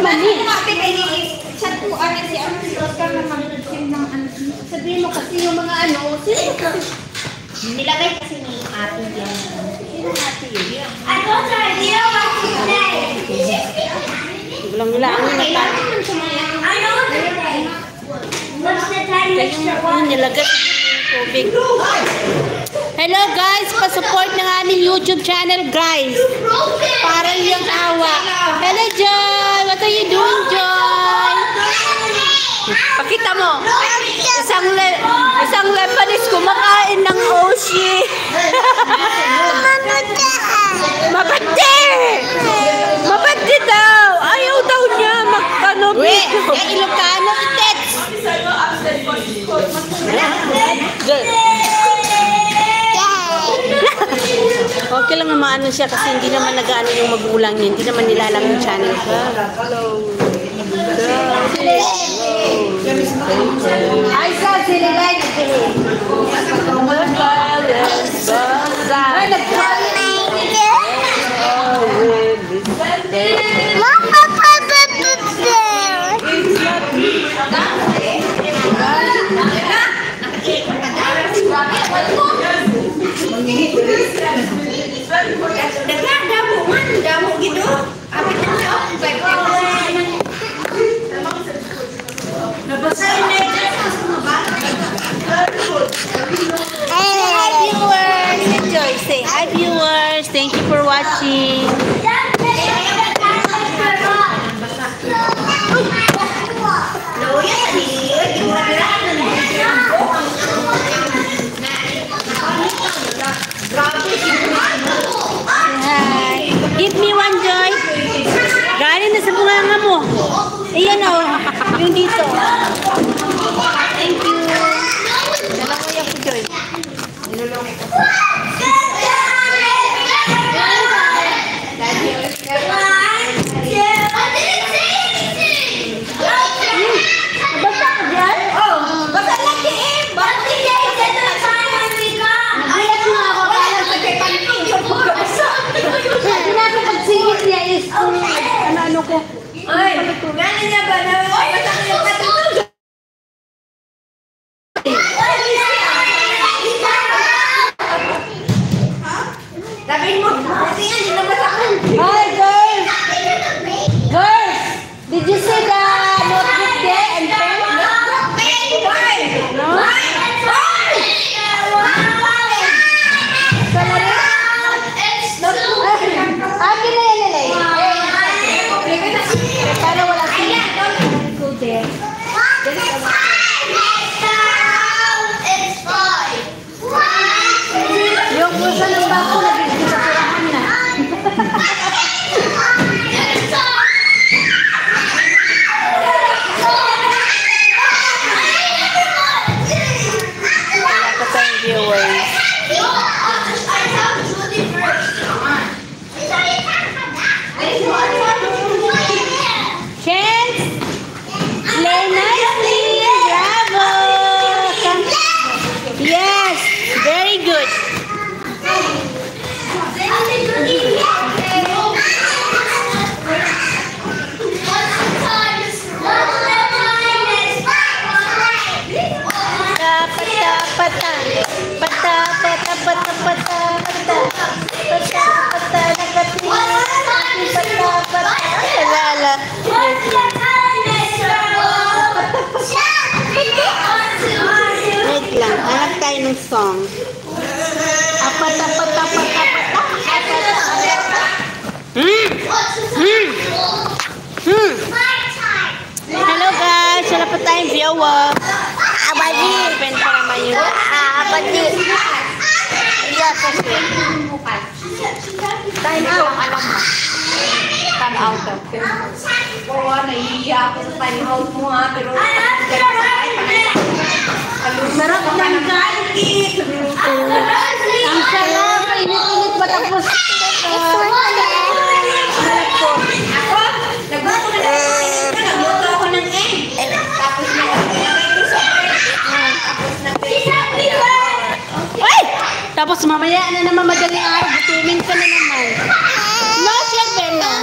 mani. Chat ko, si Oscar na mag-sim ng ano. Sabihin mo kasi yung mga ano, sino kasi? Nilagay kasi ni ate yan. Sino ate yun? I don't know, you know what to say. Gulang-gulang ang nata. I know what to say. What's the time extra one? Nilagay tubig. Hello guys, pa-support ng aming YouTube channel guys. Para yung awa. Hello Joy, what are you doing Joy? Pakita mo. Isang Lebanese kumakain ng oshi. Mabati! Mabati daw! Ayaw daw niya magkanobi. Ilocano itets! Okay lang naman ano siya kasi hindi naman nag-ano yung magulang niya. Hindi naman nilalang yung channel ko. I saw Sililay. Say hi viewers, thank you for watching. Hi. Give me one Joy. Galing na sa bunganga mo. Ayan o, yung dito. Thank you. Dalawa yan po Joy. Nilulong ko. Ano ko? Ay, gano'n niya ba na matakot yung katulog? Sabihin mo, kasi yan, hindi na matakot. Hi girls! Girls! Did you see the notebook there and pen? No? Akin na yan nila para wala sila. Go there. Yung pusa ng bako nagkikita-kirahan na. Wala pa tayong viewers. Chance, play nicely. Bravo. Yes, very good. Wait lang, hanap tayo ng song. Hello guys, wala pa tayong viewer. Abadi, pen pa naman yun. Abadi. Yeah, kasi. Time out. Time out. Oo, naiiya ako sa time out mo ha, pero Sarap ng kain. Ang sarap. Init-init ba tapos? nagluto ako ng egg. Tapos Tapos mamaya na naman madaling araw, gutumin ka na naman. No, siya, Ben, no?